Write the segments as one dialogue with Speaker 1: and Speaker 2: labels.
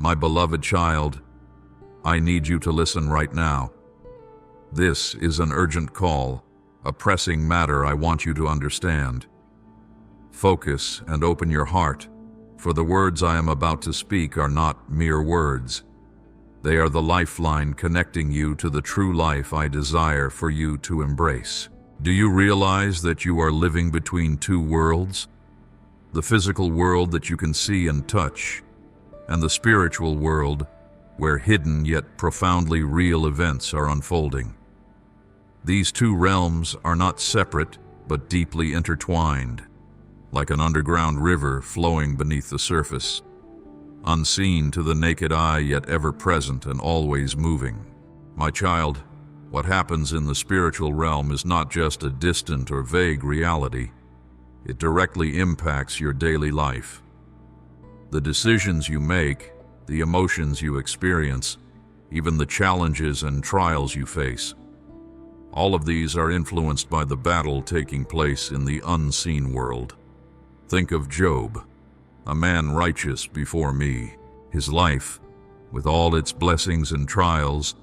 Speaker 1: My beloved child, I need you to listen right now. This is an urgent call, a pressing matter I want you to understand. Focus and open your heart, for the words I am about to speak are not mere words. They are the lifeline connecting you to the true life I desire for you to embrace. Do you realize that you are living between two worlds? The physical world that you can see and touch, and the spiritual world where hidden yet profoundly real events are unfolding. These two realms are not separate but deeply intertwined, like an underground river flowing beneath the surface, unseen to the naked eye yet ever present and always moving. My child, what happens in the spiritual realm is not just a distant or vague reality. It directly impacts your daily life. The decisions you make, the emotions you experience, even the challenges and trials you face, all of these are influenced by the battle taking place in the unseen world. Think of Job, a man righteous before me. His life, with all its blessings and trials,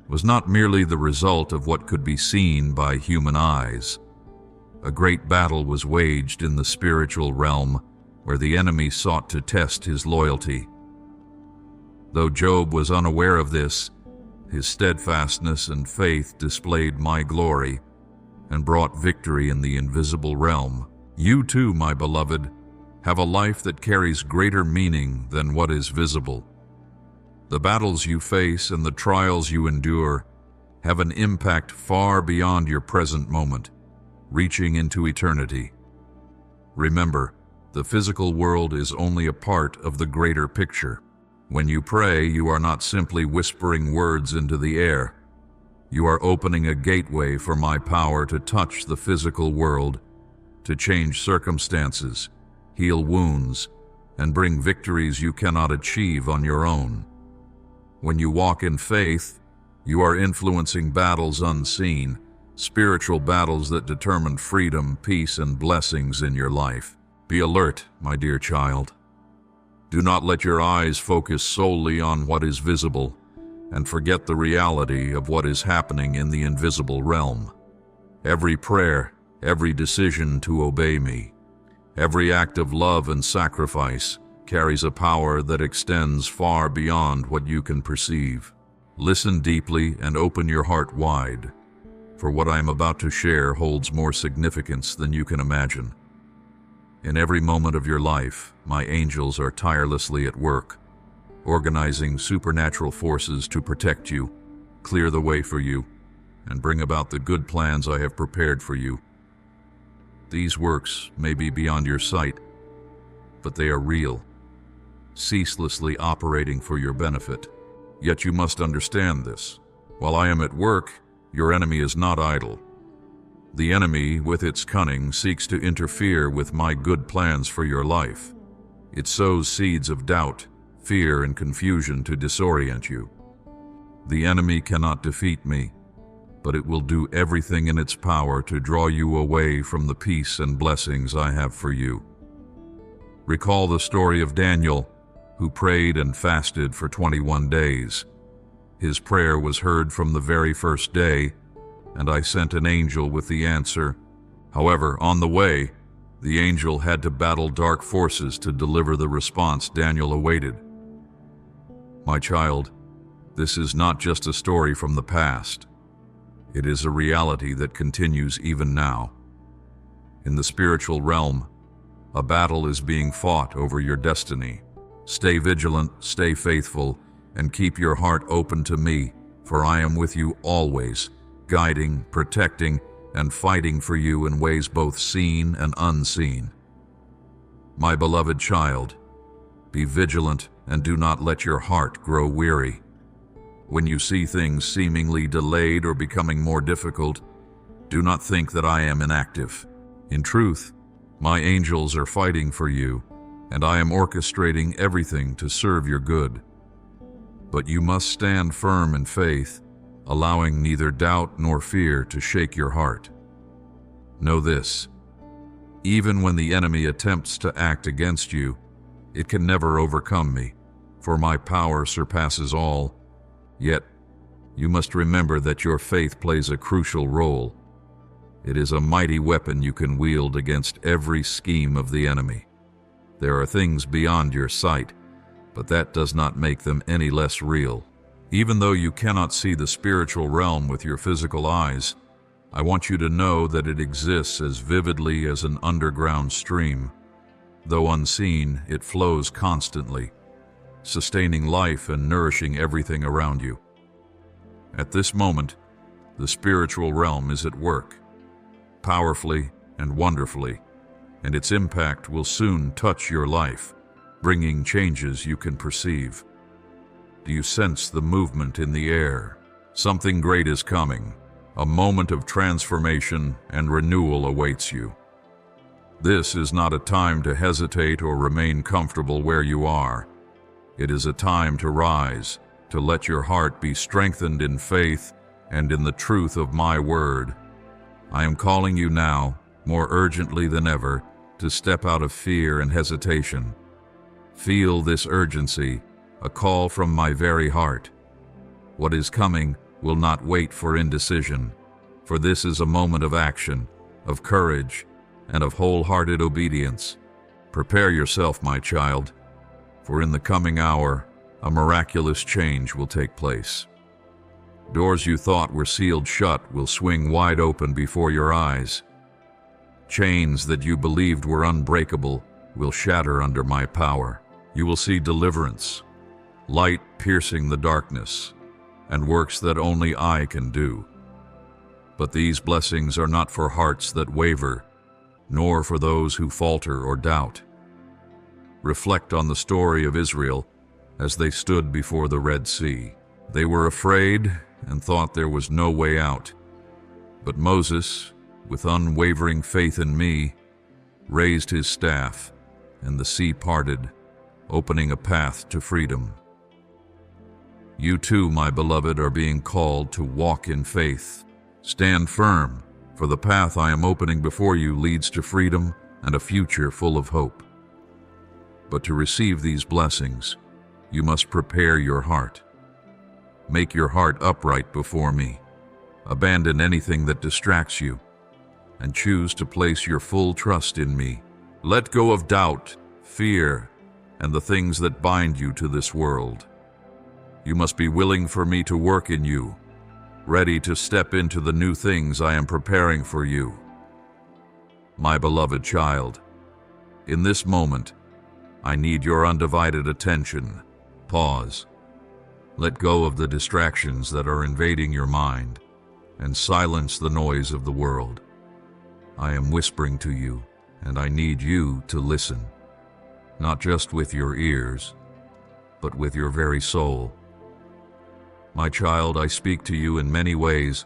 Speaker 1: was not merely the result of what could be seen by human eyes. A great battle was waged in the spiritual realm where the enemy sought to test his loyalty. Though Job was unaware of this, his steadfastness and faith displayed my glory and brought victory in the invisible realm. You too, my beloved, have a life that carries greater meaning than what is visible. The battles you face and the trials you endure have an impact far beyond your present moment, reaching into eternity. Remember, the physical world is only a part of the greater picture. When you pray, you are not simply whispering words into the air. You are opening a gateway for my power to touch the physical world, to change circumstances, heal wounds, and bring victories you cannot achieve on your own. When you walk in faith, you are influencing battles unseen, spiritual battles that determine freedom, peace, and blessings in your life. Be alert, my dear child. Do not let your eyes focus solely on what is visible and forget the reality of what is happening in the invisible realm. Every prayer, every decision to obey me, every act of love and sacrifice carries a power that extends far beyond what you can perceive. Listen deeply and open your heart wide, for what I am about to share holds more significance than you can imagine. In every moment of your life, my angels are tirelessly at work, organizing supernatural forces to protect you, clear the way for you, and bring about the good plans I have prepared for you. These works may be beyond your sight, but they are real, ceaselessly operating for your benefit. Yet you must understand this. While I am at work, your enemy is not idle. The enemy, with its cunning, seeks to interfere with my good plans for your life. It sows seeds of doubt, fear, and confusion to disorient you. The enemy cannot defeat me, but it will do everything in its power to draw you away from the peace and blessings I have for you. Recall the story of Daniel, who prayed and fasted for 21 days. His prayer was heard from the very first day, and I sent an angel with the answer. However, on the way, the angel had to battle dark forces to deliver the response Daniel awaited. My child, this is not just a story from the past. It is a reality that continues even now. In the spiritual realm, a battle is being fought over your destiny. Stay vigilant, stay faithful, and keep your heart open to me, for I am with you always, guiding, protecting, and fighting for you in ways both seen and unseen. My beloved child, be vigilant and do not let your heart grow weary. When you see things seemingly delayed or becoming more difficult, do not think that I am inactive. In truth, my angels are fighting for you, and I am orchestrating everything to serve your good. But you must stand firm in faith, allowing neither doubt nor fear to shake your heart. Know this: even when the enemy attempts to act against you, it can never overcome me, for my power surpasses all. Yet, you must remember that your faith plays a crucial role. It is a mighty weapon you can wield against every scheme of the enemy. There are things beyond your sight, but that does not make them any less real. Even though you cannot see the spiritual realm with your physical eyes, I want you to know that it exists as vividly as an underground stream. Though unseen, it flows constantly, sustaining life and nourishing everything around you. At this moment, the spiritual realm is at work, powerfully and wonderfully, and its impact will soon touch your life, bringing changes you can perceive. Do you sense the movement in the air? Something great is coming. A moment of transformation and renewal awaits you. This is not a time to hesitate or remain comfortable where you are. It is a time to rise, to let your heart be strengthened in faith and in the truth of my word. I am calling you now, more urgently than ever, to step out of fear and hesitation. Feel this urgency, a call from my very heart. What is coming will not wait for indecision, for this is a moment of action, of courage, and of wholehearted obedience. Prepare yourself, my child, for in the coming hour, a miraculous change will take place. Doors you thought were sealed shut will swing wide open before your eyes. Chains that you believed were unbreakable will shatter under my power. You will see deliverance, light piercing the darkness, and works that only I can do. But these blessings are not for hearts that waver, nor for those who falter or doubt. Reflect on the story of Israel as they stood before the Red Sea. They were afraid and thought there was no way out. But Moses, with unwavering faith in me, raised his staff, and the sea parted, opening a path to freedom. You too, my beloved, are being called to walk in faith. Stand firm, for the path I am opening before you leads to freedom and a future full of hope. But to receive these blessings, you must prepare your heart. Make your heart upright before me. Abandon anything that distracts you, and choose to place your full trust in me. Let go of doubt, fear, and the things that bind you to this world. You must be willing for me to work in you, ready to step into the new things I am preparing for you. My beloved child, in this moment, I need your undivided attention. Pause. Let go of the distractions that are invading your mind, and silence the noise of the world. I am whispering to you, and I need you to listen, not just with your ears, but with your very soul. My child, I speak to you in many ways.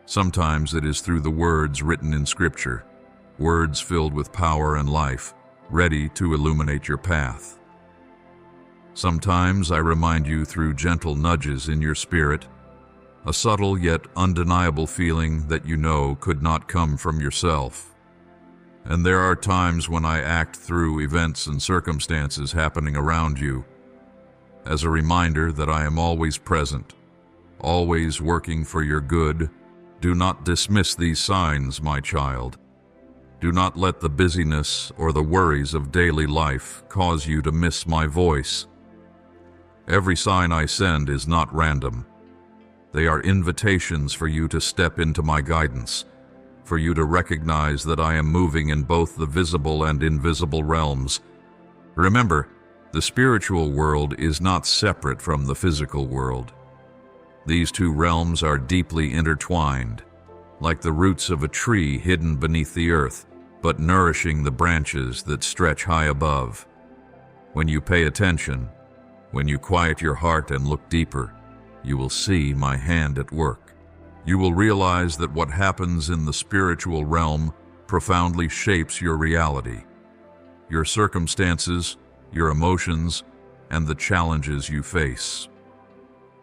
Speaker 1: Sometimes it is through the words written in Scripture, words filled with power and life, ready to illuminate your path. Sometimes I remind you through gentle nudges in your spirit, a subtle yet undeniable feeling that you know could not come from yourself. And there are times when I act through events and circumstances happening around you, as a reminder that I am always present, always working for your good. Do not dismiss these signs, my child. Do not let the busyness or the worries of daily life cause you to miss my voice. Every sign I send is not random. They are invitations for you to step into my guidance, for you to recognize that I am moving in both the visible and invisible realms. Remember, the spiritual world is not separate from the physical world. These two realms are deeply intertwined, like the roots of a tree hidden beneath the earth, but nourishing the branches that stretch high above. When you pay attention, when you quiet your heart and look deeper, you will see my hand at work. You will realize that what happens in the spiritual realm profoundly shapes your reality, your circumstances, your emotions, and the challenges you face.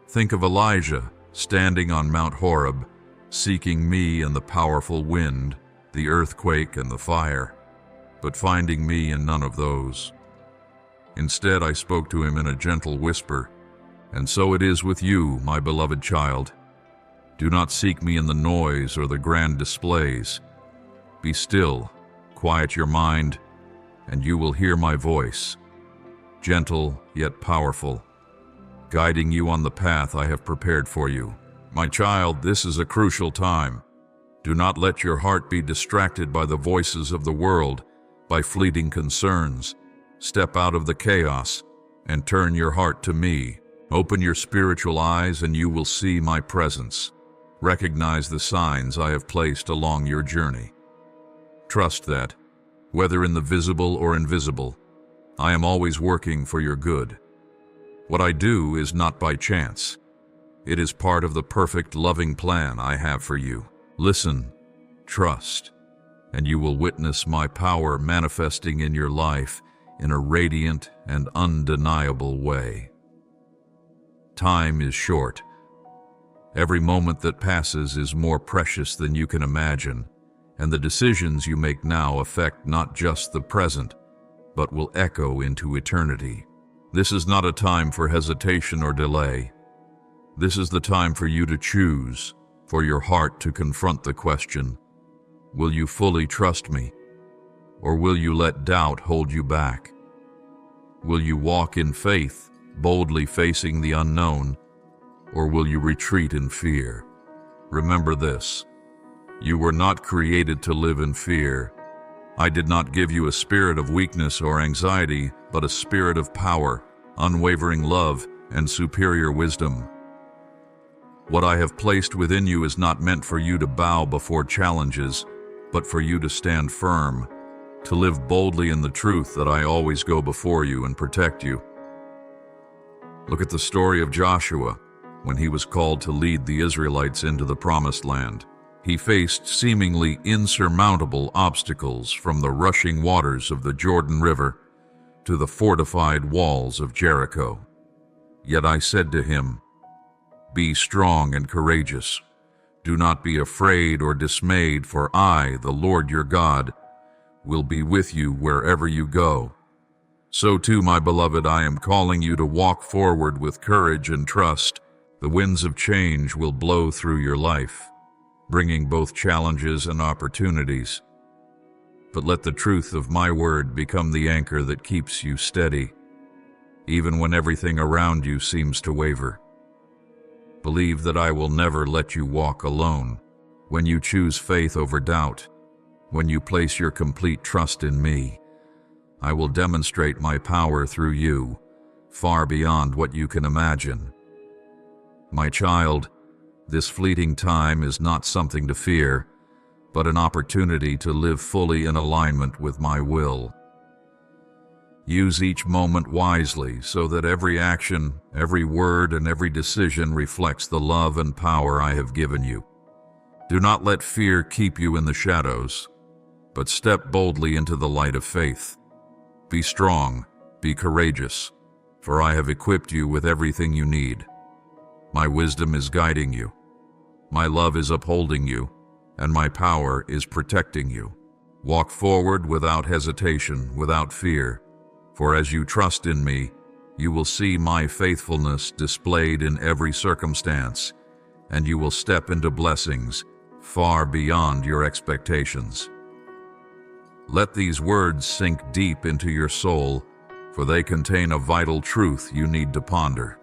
Speaker 1: Think of Elijah standing on Mount Horeb, seeking me in the powerful wind, the earthquake, and the fire, but finding me in none of those. Instead, I spoke to him in a gentle whisper, "And so it is with you, my beloved child. Do not seek me in the noise or the grand displays. Be still, quiet your mind, and you will hear my voice, gentle yet powerful, guiding you on the path I have prepared for you. My child, this is a crucial time. Do not let your heart be distracted by the voices of the world, by fleeting concerns. Step out of the chaos and turn your heart to me. Open your spiritual eyes and you will see my presence. Recognize the signs I have placed along your journey. Trust that, whether in the visible or invisible, I am always working for your good. What I do is not by chance. It is part of the perfect, loving plan I have for you. Listen, trust, and you will witness my power manifesting in your life in a radiant and undeniable way. Time is short. Every moment that passes is more precious than you can imagine, and the decisions you make now affect not just the present, but will echo into eternity. This is not a time for hesitation or delay. This is the time for you to choose, for your heart to confront the question, will you fully trust me, or will you let doubt hold you back? Will you walk in faith, boldly facing the unknown, or will you retreat in fear? Remember this, you were not created to live in fear. I did not give you a spirit of weakness or anxiety, but a spirit of power, unwavering love, and superior wisdom. What I have placed within you is not meant for you to bow before challenges, but for you to stand firm, to live boldly in the truth that I always go before you and protect you. Look at the story of Joshua, when he was called to lead the Israelites into the Promised Land. He faced seemingly insurmountable obstacles, from the rushing waters of the Jordan River to the fortified walls of Jericho. Yet I said to him, "Be strong and courageous. Do not be afraid or dismayed, for I, the Lord your God, will be with you wherever you go." So too, my beloved, I am calling you to walk forward with courage and trust. The winds of change will blow through your life, bringing both challenges and opportunities. But let the truth of my word become the anchor that keeps you steady, even when everything around you seems to waver. Believe that I will never let you walk alone. When you choose faith over doubt, when you place your complete trust in me, I will demonstrate my power through you, far beyond what you can imagine. My child, this fleeting time is not something to fear, but an opportunity to live fully in alignment with my will. Use each moment wisely so that every action, every word, and every decision reflects the love and power I have given you. Do not let fear keep you in the shadows, but step boldly into the light of faith. Be strong, be courageous, for I have equipped you with everything you need. My wisdom is guiding you. My love is upholding you, and my power is protecting you. Walk forward without hesitation, without fear, for as you trust in me, you will see my faithfulness displayed in every circumstance, and you will step into blessings far beyond your expectations. Let these words sink deep into your soul, for they contain a vital truth you need to ponder.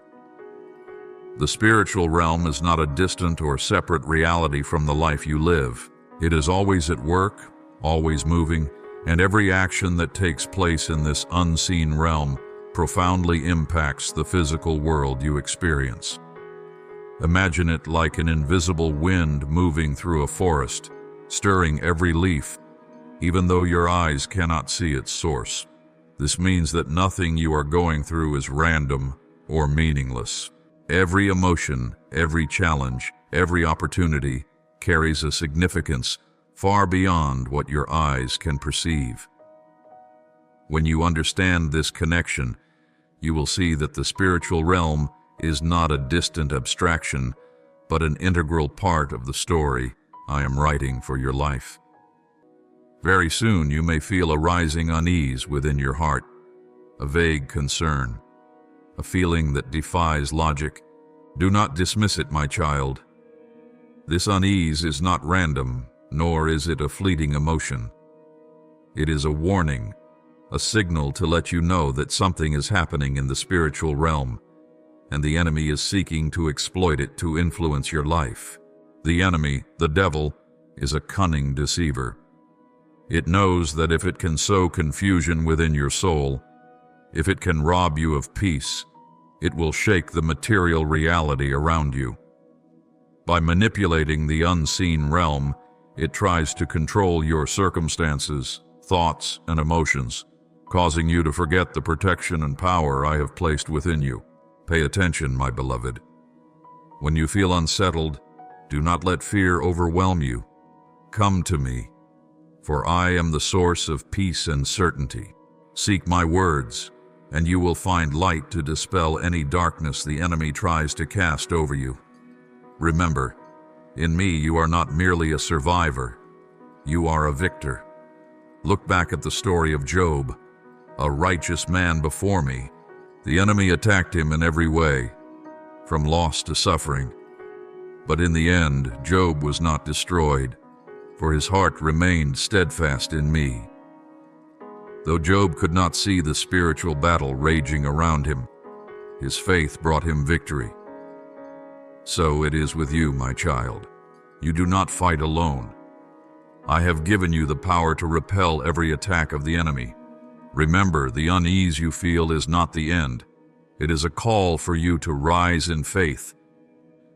Speaker 1: The spiritual realm is not a distant or separate reality from the life you live. It is always at work, always moving, and every action that takes place in this unseen realm profoundly impacts the physical world you experience. Imagine it like an invisible wind moving through a forest, stirring every leaf, even though your eyes cannot see its source. This means that nothing you are going through is random or meaningless. Every emotion, every challenge, every opportunity carries a significance far beyond what your eyes can perceive. When you understand this connection, you will see that the spiritual realm is not a distant abstraction, but an integral part of the story I am writing for your life. Very soon you may feel a rising unease within your heart, a vague concern, a feeling that defies logic. Do not dismiss it, my child. This unease is not random, nor is it a fleeting emotion. It is a warning, a signal to let you know that something is happening in the spiritual realm, and the enemy is seeking to exploit it to influence your life. The enemy, the devil, is a cunning deceiver. It knows that if it can sow confusion within your soul, if it can rob you of peace, it will shake the material reality around you. By manipulating the unseen realm, it tries to control your circumstances, thoughts, and emotions, causing you to forget the protection and power I have placed within you. Pay attention, my beloved. When you feel unsettled, do not let fear overwhelm you. Come to me, for I am the source of peace and certainty. Seek my words, and you will find light to dispel any darkness the enemy tries to cast over you. Remember, in me you are not merely a survivor, you are a victor. Look back at the story of Job, a righteous man before me. The enemy attacked him in every way, from loss to suffering. But in the end, Job was not destroyed, for his heart remained steadfast in me. Though Job could not see the spiritual battle raging around him, his faith brought him victory. So it is with you, my child. You do not fight alone. I have given you the power to repel every attack of the enemy. Remember, the unease you feel is not the end. It is a call for you to rise in faith.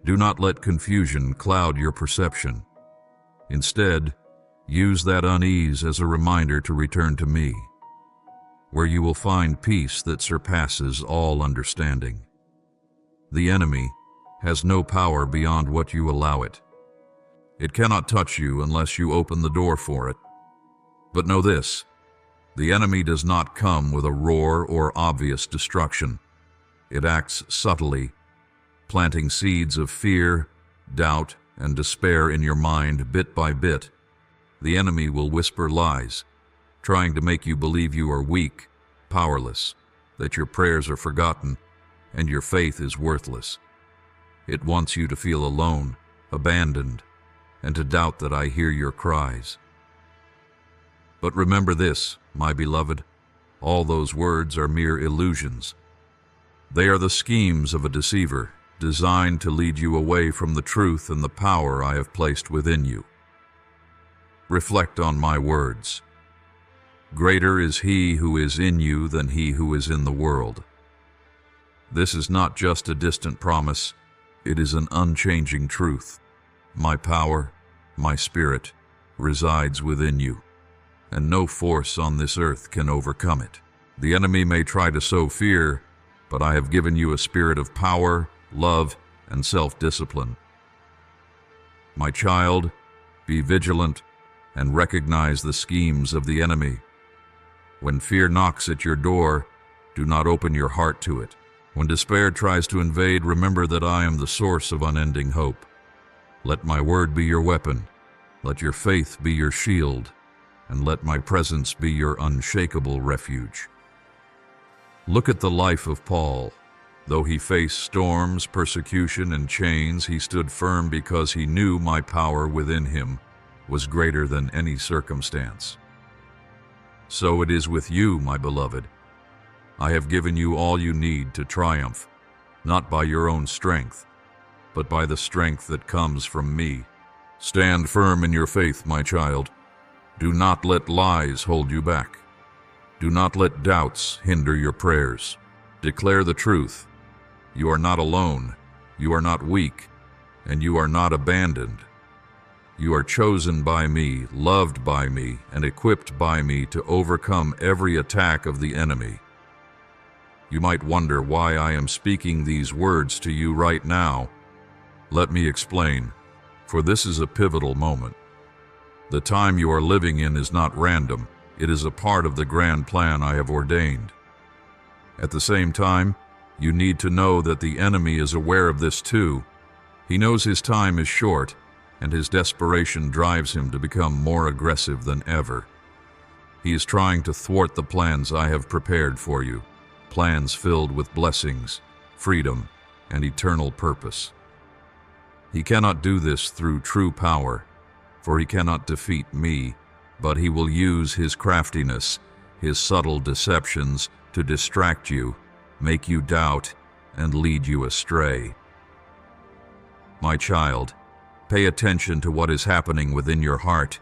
Speaker 1: Do not let confusion cloud your perception. Instead, use that unease as a reminder to return to me, where you will find peace that surpasses all understanding. The enemy has no power beyond what you allow it. It cannot touch you unless you open the door for it. But know this, the enemy does not come with a roar or obvious destruction. It acts subtly, planting seeds of fear, doubt, and despair in your mind bit by bit. The enemy will whisper lies, trying to make you believe you are weak, powerless, that your prayers are forgotten, and your faith is worthless. It wants you to feel alone, abandoned, and to doubt that I hear your cries. But remember this, my beloved, all those words are mere illusions. They are the schemes of a deceiver, designed to lead you away from the truth and the power I have placed within you. Reflect on my words. Greater is he who is in you than he who is in the world. This is not just a distant promise, it is an unchanging truth. My power, my spirit, resides within you, and no force on this earth can overcome it. The enemy may try to sow fear, but I have given you a spirit of power, love, and self-discipline. My child, be vigilant and recognize the schemes of the enemy. When fear knocks at your door, do not open your heart to it. When despair tries to invade, remember that I am the source of unending hope. Let my word be your weapon, let your faith be your shield, and let my presence be your unshakable refuge. Look at the life of Paul. Though he faced storms, persecution, and chains, he stood firm because he knew my power within him was greater than any circumstance. So it is with you, my beloved. I have given you all you need to triumph, not by your own strength, but by the strength that comes from me. Stand firm in your faith, my child. Do not let lies hold you back. Do not let doubts hinder your prayers. Declare the truth. You are not alone, you are not weak, and you are not abandoned. You are chosen by me, loved by me, and equipped by me to overcome every attack of the enemy. You might wonder why I am speaking these words to you right now. Let me explain, for this is a pivotal moment. The time you are living in is not random, it is a part of the grand plan I have ordained. At the same time, you need to know that the enemy is aware of this too. He knows his time is short, and his desperation drives him to become more aggressive than ever. He is trying to thwart the plans I have prepared for you. plans filled with blessings, freedom, and eternal purpose. He cannot do this through true power, for he cannot defeat me, but he will use his craftiness, his subtle deceptions to distract you, make you doubt, and lead you astray. My child, pay attention to what is happening within your heart.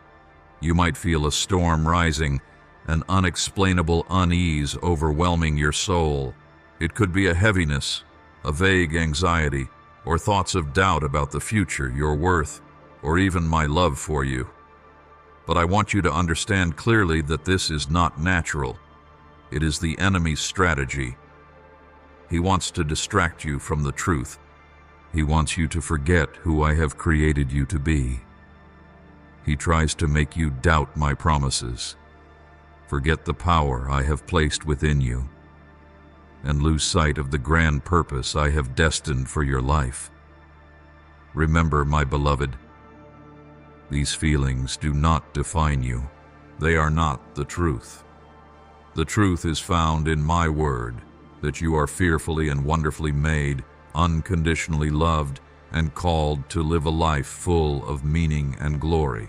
Speaker 1: You might feel a storm rising, an unexplainable unease overwhelming your soul. It could be a heaviness, a vague anxiety, or thoughts of doubt about the future, your worth, or even my love for you. But I want you to understand clearly that this is not natural. It is the enemy's strategy. He wants to distract you from the truth. He wants you to forget who I have created you to be. He tries to make you doubt my promises, forget the power I have placed within you, and lose sight of the grand purpose I have destined for your life. Remember, my beloved, these feelings do not define you. They are not the truth. The truth is found in my word, that you are fearfully and wonderfully made, unconditionally loved, and called to live a life full of meaning and glory.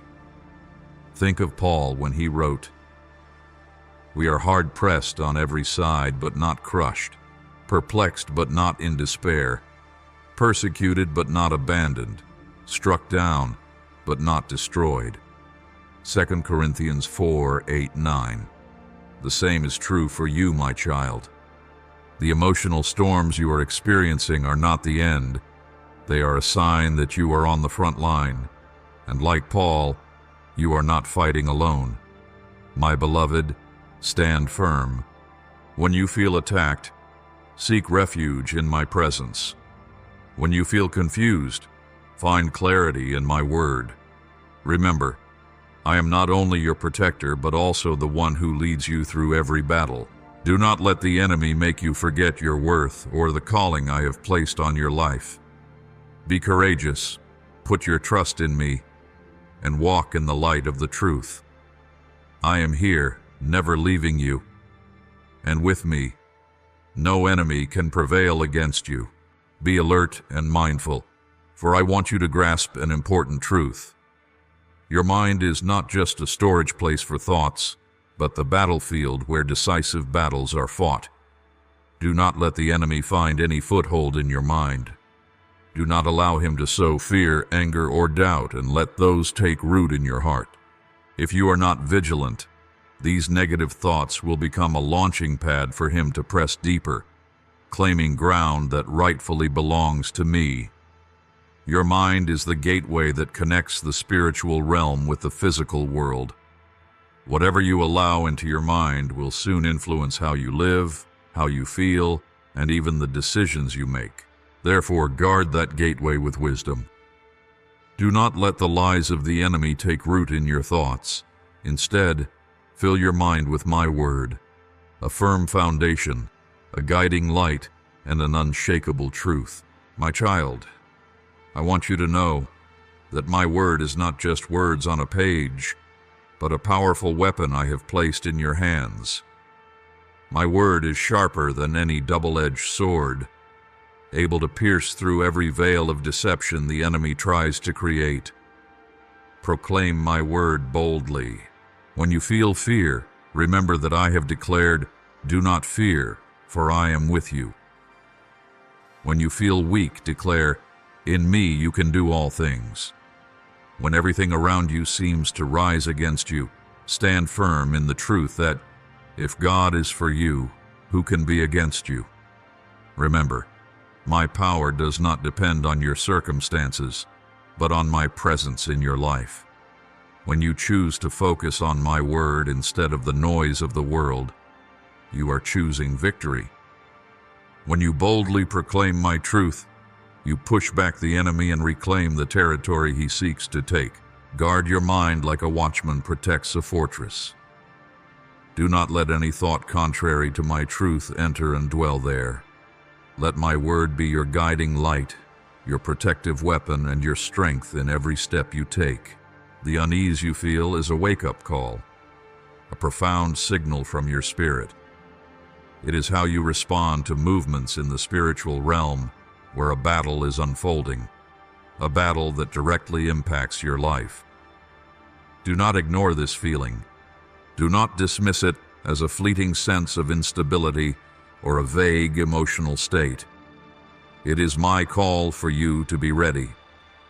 Speaker 1: Think of Paul when he wrote, "We are hard-pressed on every side, but not crushed, perplexed, but not in despair, persecuted, but not abandoned, struck down, but not destroyed." 2 Corinthians 4:8-9. The same is true for you, my child. The emotional storms you are experiencing are not the end. They are a sign that you are on the front line, and like Paul, you are not fighting alone. My beloved, stand firm. When you feel attacked, seek refuge in my presence. When you feel confused, find clarity in my word. Remember, I am not only your protector, but also the one who leads you through every battle. Do not let the enemy make you forget your worth or the calling I have placed on your life. Be courageous, put your trust in me, and walk in the light of the truth. I am here, never leaving you, and with me, no enemy can prevail against you. Be alert and mindful, for I want you to grasp an important truth. Your mind is not just a storage place for thoughts, but the battlefield where decisive battles are fought. Do not let the enemy find any foothold in your mind. Do not allow him to sow fear, anger, or doubt, and let those take root in your heart. If you are not vigilant, these negative thoughts will become a launching pad for him to press deeper, claiming ground that rightfully belongs to me. Your mind is the gateway that connects the spiritual realm with the physical world. Whatever you allow into your mind will soon influence how you live, how you feel, and even the decisions you make. Therefore, guard that gateway with wisdom. Do not let the lies of the enemy take root in your thoughts. Instead, fill your mind with my word, a firm foundation, a guiding light, and an unshakable truth. My child, I want you to know that my word is not just words on a page, but a powerful weapon I have placed in your hands. My word is sharper than any double-edged sword, able to pierce through every veil of deception the enemy tries to create. Proclaim my word boldly. When you feel fear, remember that I have declared, "Do not fear, for I am with you." When you feel weak, declare, "In me you can do all things." When everything around you seems to rise against you, stand firm in the truth that, if God is for you, who can be against you? Remember, my power does not depend on your circumstances, but on my presence in your life. When you choose to focus on my word instead of the noise of the world, you are choosing victory. When you boldly proclaim my truth, you push back the enemy and reclaim the territory he seeks to take. Guard your mind like a watchman protects a fortress. Do not let any thought contrary to my truth enter and dwell there. Let my word be your guiding light, your protective weapon, and your strength in every step you take. The unease you feel is a wake-up call, a profound signal from your spirit. It is how you respond to movements in the spiritual realm where a battle is unfolding, a battle that directly impacts your life. Do not ignore this feeling. Do not dismiss it as a fleeting sense of instability or a vague emotional state. It is my call for you to be ready.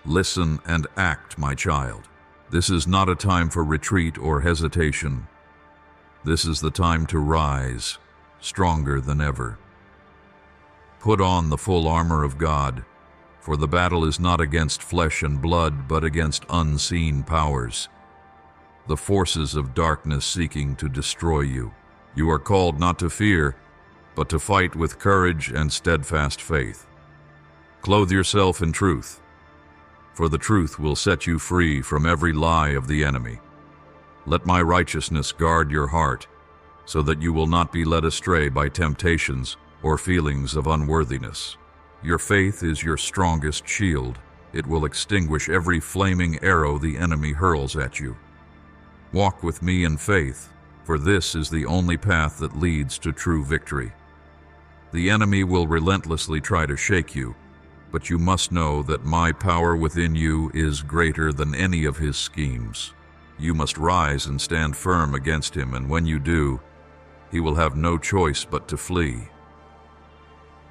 Speaker 1: Listen and act, my child. This is not a time for retreat or hesitation. This is the time to rise, stronger than ever. Put on the full armor of God, for the battle is not against flesh and blood, but against unseen powers, the forces of darkness seeking to destroy you. You are called not to fear, but to fight with courage and steadfast faith. Clothe yourself in truth, for the truth will set you free from every lie of the enemy. Let my righteousness guard your heart, so that you will not be led astray by temptations or feelings of unworthiness. Your faith is your strongest shield. It will extinguish every flaming arrow the enemy hurls at you. Walk with me in faith, for this is the only path that leads to true victory. The enemy will relentlessly try to shake you, but you must know that my power within you is greater than any of his schemes. You must rise and stand firm against him, and when you do, he will have no choice but to flee.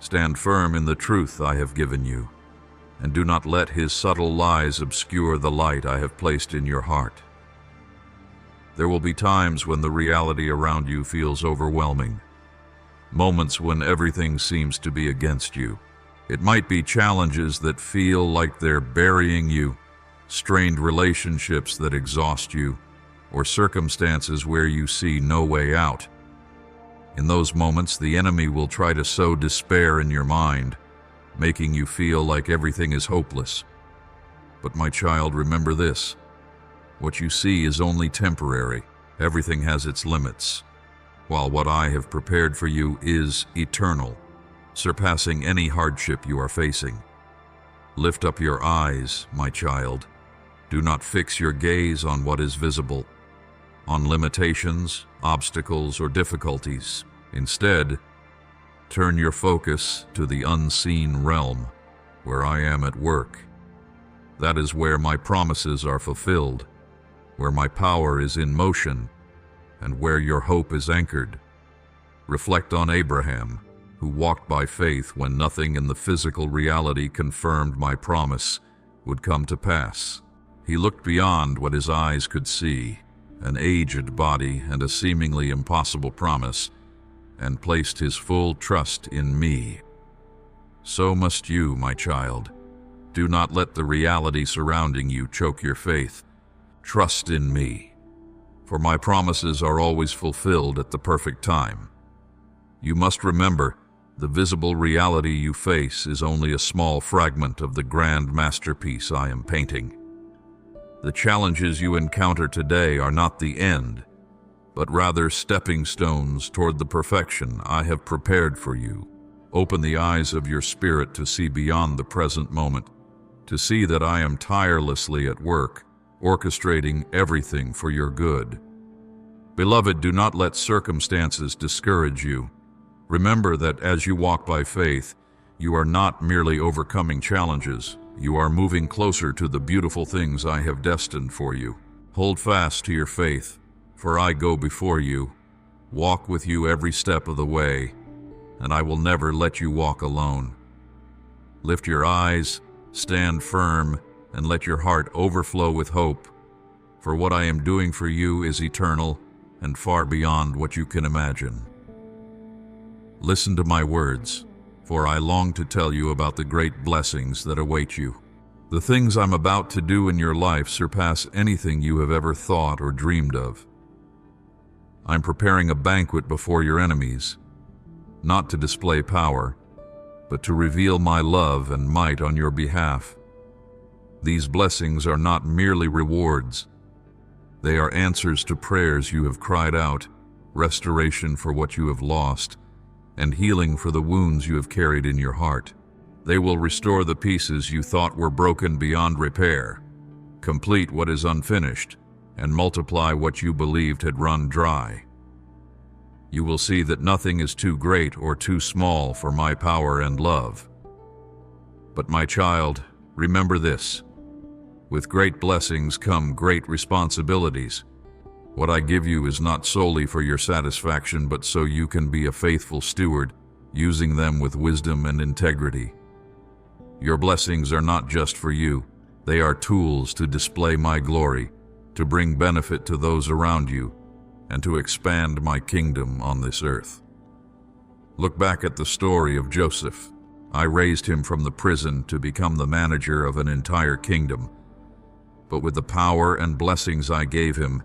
Speaker 1: Stand firm in the truth I have given you, and do not let his subtle lies obscure the light I have placed in your heart. There will be times when the reality around you feels overwhelming, moments when everything seems to be against you. It might be challenges that feel like they're burying you, strained relationships that exhaust you, or circumstances where you see no way out. In those moments, the enemy will try to sow despair in your mind, making you feel like everything is hopeless. But my child, remember this: what you see is only temporary. Everything has its limits, while what I have prepared for you is eternal, surpassing any hardship you are facing. Lift up your eyes, my child. Do not fix your gaze on what is visible, on limitations, obstacles, or difficulties. Instead, turn your focus to the unseen realm, where I am at work. That is where my promises are fulfilled, where my power is in motion, and where your hope is anchored. Reflect on Abraham, who walked by faith when nothing in the physical reality confirmed my promise would come to pass. He looked beyond what his eyes could see, an aged body and a seemingly impossible promise, and placed his full trust in me. So must you, my child. Do not let the reality surrounding you choke your faith. Trust in me, for my promises are always fulfilled at the perfect time. You must remember, the visible reality you face is only a small fragment of the grand masterpiece I am painting. The challenges you encounter today are not the end, but rather stepping stones toward the perfection I have prepared for you. Open the eyes of your spirit to see beyond the present moment, to see that I am tirelessly at work, orchestrating everything for your good. Beloved, do not let circumstances discourage you. Remember that as you walk by faith, you are not merely overcoming challenges. You are moving closer to the beautiful things I have destined for you. Hold fast to your faith, for I go before you, walk with you every step of the way, and I will never let you walk alone. Lift your eyes, stand firm, and let your heart overflow with hope, for what I am doing for you is eternal and far beyond what you can imagine. Listen to my words, for I long to tell you about the great blessings that await you. The things I'm about to do in your life surpass anything you have ever thought or dreamed of. I'm preparing a banquet before your enemies, not to display power, but to reveal my love and might on your behalf. These blessings are not merely rewards. They are answers to prayers you have cried out, restoration for what you have lost, and healing for the wounds you have carried in your heart. They will restore the pieces you thought were broken beyond repair, complete what is unfinished, and multiply what you believed had run dry. You will see that nothing is too great or too small for my power and love. But my child, remember this. With great blessings come great responsibilities. What I give you is not solely for your satisfaction, but so you can be a faithful steward, using them with wisdom and integrity. Your blessings are not just for you. They are tools to display my glory, to bring benefit to those around you, and to expand my kingdom on this earth. Look back at the story of Joseph. I raised him from the prison to become the manager of an entire kingdom. But with the power and blessings I gave him,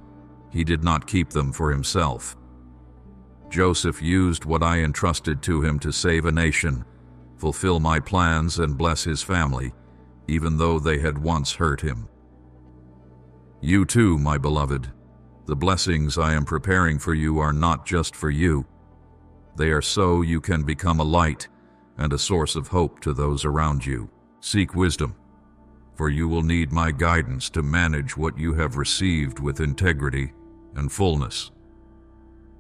Speaker 1: he did not keep them for himself. Joseph used what I entrusted to him to save a nation, fulfill my plans, and bless his family, even though they had once hurt him. You too, my beloved. The blessings I am preparing for you are not just for you. They are so you can become a light and a source of hope to those around you. Seek wisdom, for you will need my guidance to manage what you have received with integrity and fullness.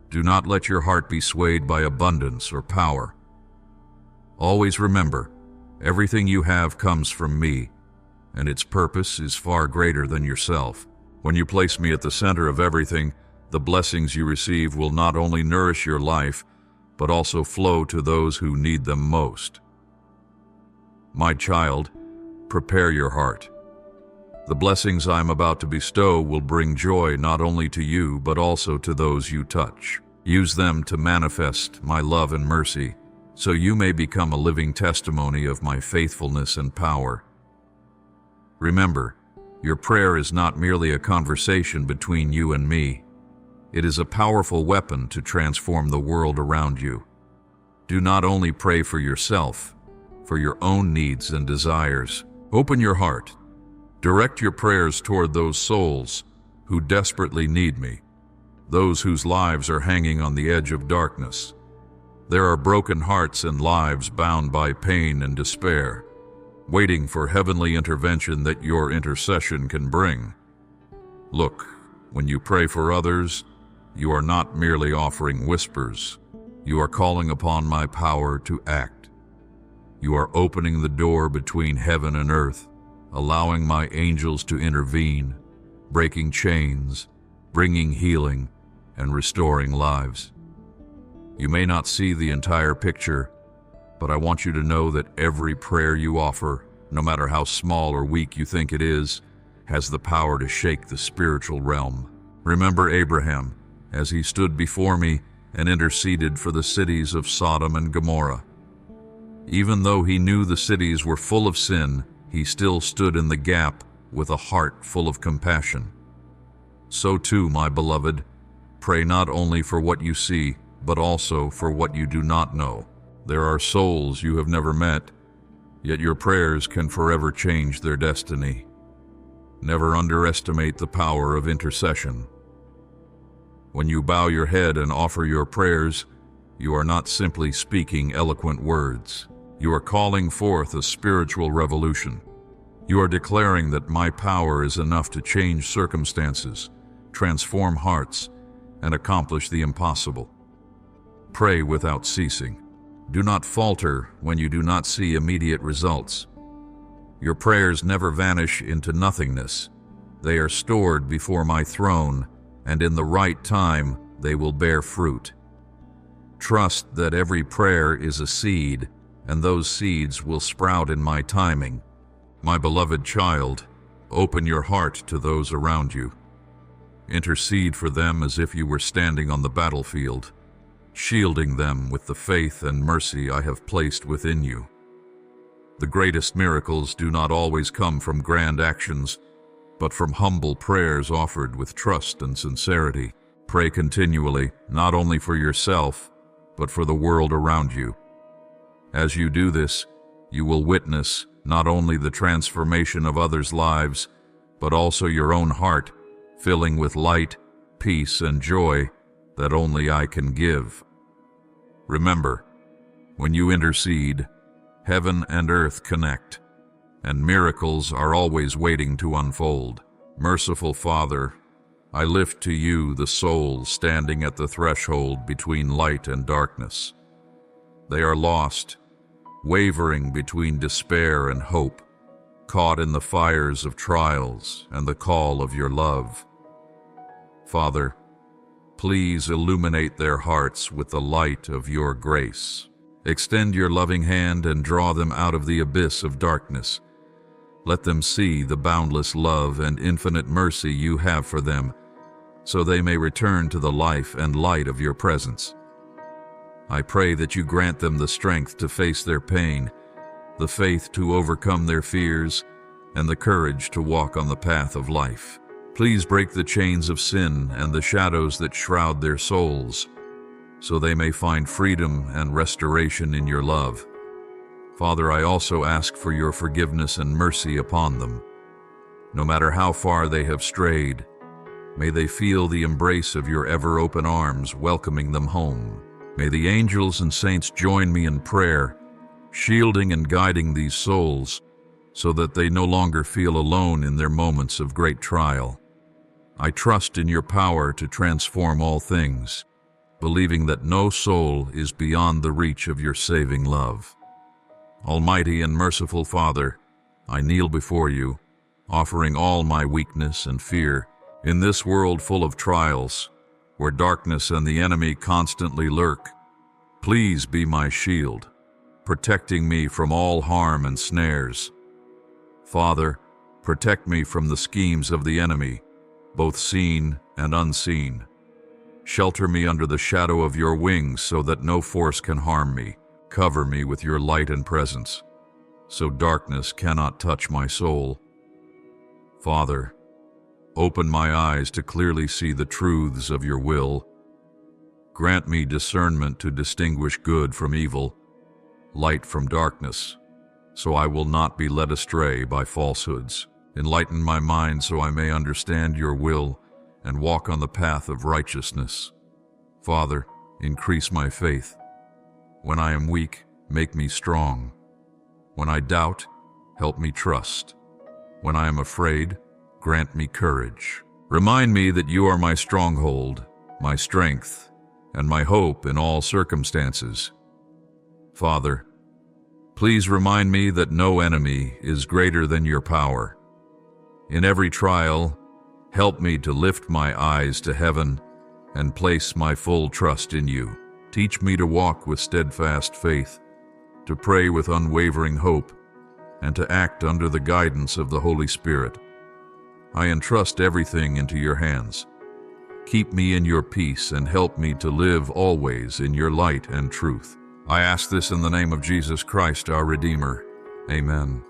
Speaker 1: Do not let your heart be swayed by abundance or power. Always remember, everything you have comes from me, and its purpose is far greater than yourself. When you place me at the center of everything, the blessings you receive will not only nourish your life, but also flow to those who need them most. My child, prepare your heart. The blessings I am about to bestow will bring joy not only to you, but also to those you touch. Use them to manifest my love and mercy, so you may become a living testimony of my faithfulness and power. Remember, your prayer is not merely a conversation between you and me. It is a powerful weapon to transform the world around you. Do not only pray for yourself, for your own needs and desires. Open your heart. Direct your prayers toward those souls who desperately need me, those whose lives are hanging on the edge of darkness. There are broken hearts and lives bound by pain and despair, waiting for heavenly intervention that your intercession can bring. Look, when you pray for others, you are not merely offering whispers. You are calling upon my power to act. You are opening the door between heaven and earth, allowing my angels to intervene, breaking chains, bringing healing, and restoring lives. You may not see the entire picture, but I want you to know that every prayer you offer, no matter how small or weak you think it is, has the power to shake the spiritual realm. Remember Abraham, as he stood before me and interceded for the cities of Sodom and Gomorrah. Even though he knew the cities were full of sin, he still stood in the gap with a heart full of compassion. So too, my beloved, pray not only for what you see, but also for what you do not know. There are souls you have never met, yet your prayers can forever change their destiny. Never underestimate the power of intercession. When you bow your head and offer your prayers, you are not simply speaking eloquent words. You are calling forth a spiritual revolution. You are declaring that my power is enough to change circumstances, transform hearts, and accomplish the impossible. Pray without ceasing. Do not falter when you do not see immediate results. Your prayers never vanish into nothingness. They are stored before my throne, and in the right time they will bear fruit. Trust that every prayer is a seed, and those seeds will sprout in my timing. My beloved child, open your heart to those around you. Intercede for them as if you were standing on the battlefield, shielding them with the faith and mercy I have placed within you. The greatest miracles do not always come from grand actions, but from humble prayers offered with trust and sincerity. Pray continually, not only for yourself, but for the world around you. As you do this, you will witness not only the transformation of others' lives, but also your own heart, filling with light, peace, and joy that only I can give. Remember, when you intercede, heaven and earth connect, and miracles are always waiting to unfold. Merciful Father, I lift to you the souls standing at the threshold between light and darkness. They are lost, wavering between despair and hope, caught in the fires of trials and the call of your love. Father, please illuminate their hearts with the light of your grace. Extend your loving hand and draw them out of the abyss of darkness. Let them see the boundless love and infinite mercy you have for them, so they may return to the life and light of your presence. I pray that you grant them the strength to face their pain, the faith to overcome their fears, and the courage to walk on the path of life. Please break the chains of sin and the shadows that shroud their souls, so they may find freedom and restoration in your love. Father, I also ask for your forgiveness and mercy upon them. No matter how far they have strayed, may they feel the embrace of your ever-open arms welcoming them home. May the angels and saints join me in prayer, shielding and guiding these souls, so that they no longer feel alone in their moments of great trial. I trust in your power to transform all things, believing that no soul is beyond the reach of your saving love. Almighty and merciful Father, I kneel before you, offering all my weakness and fear. In this world full of trials, where darkness and the enemy constantly lurk, please be my shield, protecting me from all harm and snares. Father, protect me from the schemes of the enemy, both seen and unseen. Shelter me under the shadow of your wings so that no force can harm me. Cover me with your light and presence, so darkness cannot touch my soul. Father, open my eyes to clearly see the truths of your will. Grant me discernment to distinguish good from evil, light from darkness, so I will not be led astray by falsehoods. Enlighten my mind so I may understand your will and walk on the path of righteousness. Father, increase my faith. When I am weak, make me strong. When I doubt, help me trust. When I am afraid, grant me courage. Remind me that you are my stronghold, my strength, and my hope in all circumstances. Father, please remind me that no enemy is greater than your power. In every trial, help me to lift my eyes to heaven and place my full trust in you. Teach me to walk with steadfast faith, to pray with unwavering hope, and to act under the guidance of the Holy Spirit. I entrust everything into your hands. Keep me in your peace and help me to live always in your light and truth. I ask this in the name of Jesus Christ, our Redeemer. Amen.